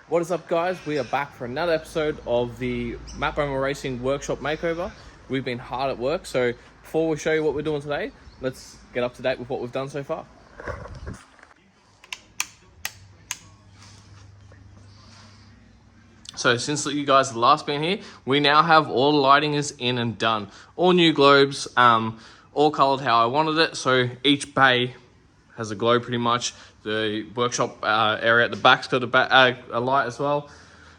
What is up, guys? We are back for another episode of the Matt Bowman Racing Workshop Makeover. We've been hard at work, so before we show you what we're doing today, let's get up to date with what we've done so far. So since you guys have last been here, we now have all the lighting is in and done. All new globes, all coloured how I wanted it. So each bay has a globe pretty much. The workshop area at the back's got a light as well.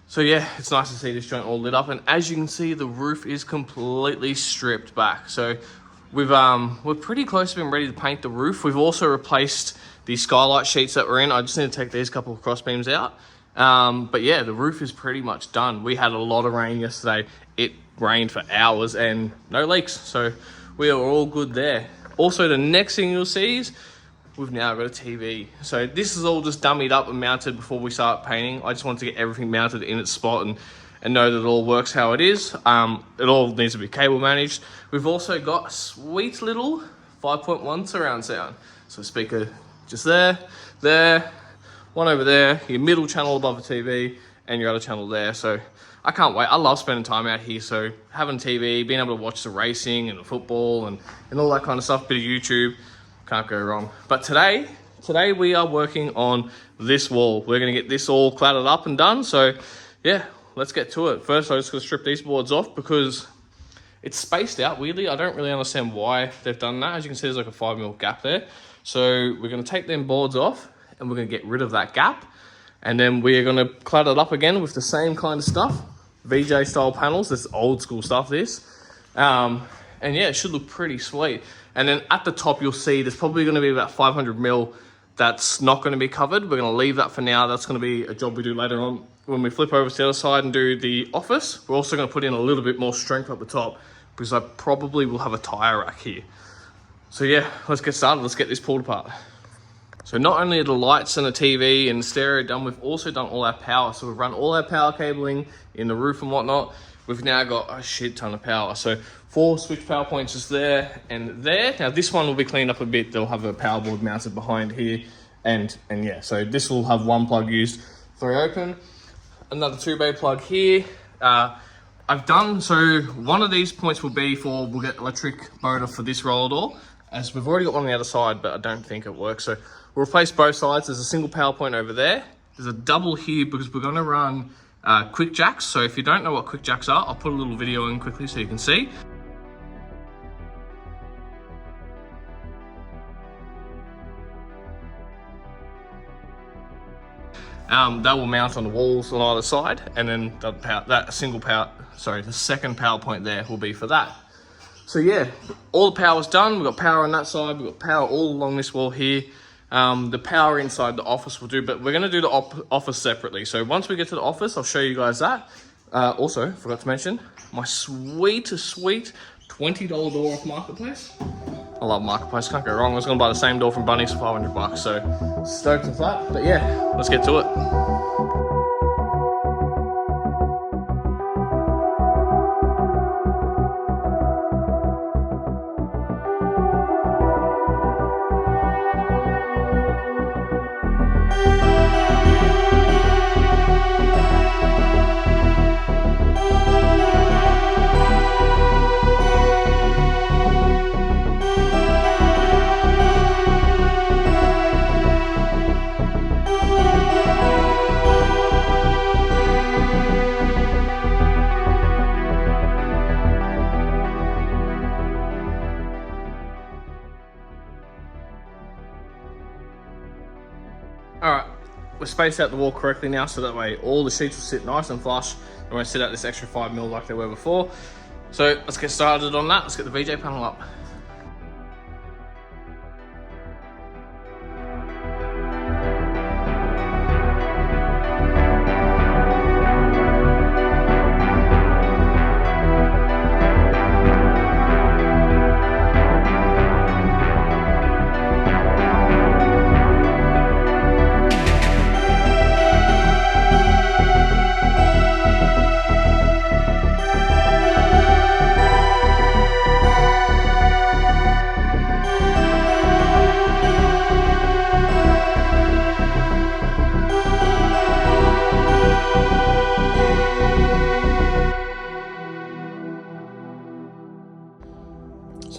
So yeah, it's nice to see this joint all lit up. And as you can see, the roof is completely stripped back. So we're pretty close to being ready to paint the roof. We've also replaced the skylight sheets that were in. I just need to take these couple of cross beams out. But yeah, the roof is pretty much done. We had a lot of rain yesterday. It rained for hours and no leaks. So we are all good there. Also, the next thing you'll see is we've now got a TV. So this is all just dummied up and mounted before we start painting. I just wanted to get everything mounted in its spot and know that it all works how it is. It all needs to be cable managed. We've also got a sweet little 5.1 surround sound. So speaker just there, one over there, your middle channel above the TV, and your other channel there. So I can't wait. I love spending time out here. So having TV, being able to watch the racing and the football and all that kind of stuff, bit of YouTube, can't go wrong. But today we are working on this wall. We're going to get this all clattered up and done. So yeah, let's get to it. First, I just got to strip these boards off because it's spaced out weirdly. I don't really understand why they've done that. As you can see, there's like a 5mm gap there. So we're going to take them boards off and we're going to get rid of that gap. And then we're going to clatter it up again with the same kind of stuff. VJ style panels. This is old school stuff, this. And yeah, it should look pretty sweet. And then at the top, you'll see there's probably going to be about 500mm that's not going to be covered. We're going to leave that for now. That's going to be a job we do later on when we flip over to the other side and do the office. We're also going to put in a little bit more strength up the top because I probably will have a tire rack here. So yeah, let's get started. Let's get this pulled apart. So not only are the lights and the TV and the stereo done, we've also done all our power. So we've run all our power cabling in the roof and whatnot. We've now got a shit ton of power. So 4 switch power points is there and there. Now this one will be cleaned up a bit. They'll have a power board mounted behind here. And yeah, so this will have 1 plug used, 3 open. Another 2-bay plug here. I've done, so one of these points will be for, we'll get electric motor for this roller door, as we've already got one on the other side, but I don't think it works. So we'll replace both sides. There's a single power point over there. There's a double here because we're gonna run quick jacks. So if you don't know what quick jacks are, I'll put a little video in quickly so you can see. That will mount on the walls on either side, and then the second power point there will be for that. So yeah, all the power's done. We've got power on that side. We've got power all along this wall here. The power inside the office will do, but we're going to do the office separately. So once we get to the office, I'll show you guys that. Also, forgot to mention, my sweet $20 door off Marketplace. I love Marketplace, can't go wrong. I was going to buy the same door from Bunnings for $500, so stoked with that. But yeah, let's get to it. Alright, we're spaced out the wall correctly now, so that way all the sheets will sit nice and flush. They won't sit out this extra 5mm like they were before. So let's get started on that. Let's get the VJ panel up.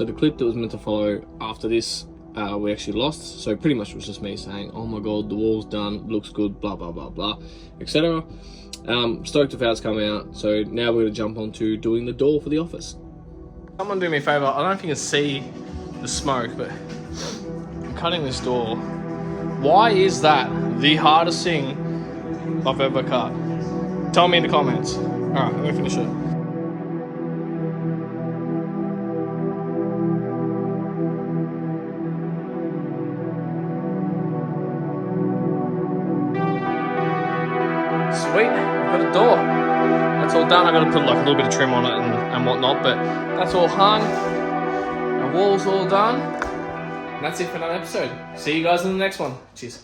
So the clip that was meant to follow after this, we actually lost. So pretty much it was just me saying, oh my god, the wall's done, looks good, blah blah blah blah, etc. Stoked if ours come out. So now we're gonna jump on to doing the door for the office. Someone do me a favor. I don't know if you can see the smoke, but I'm cutting this door. Why is that the hardest thing I've ever cut? Tell me in the comments. Alright, I'm gonna finish it. Sweet, we've got a door. That's all done. I gotta put like a little bit of trim on it and whatnot, but that's all hung. The wall's all done. And that's it for another episode. See you guys in the next one. Cheers.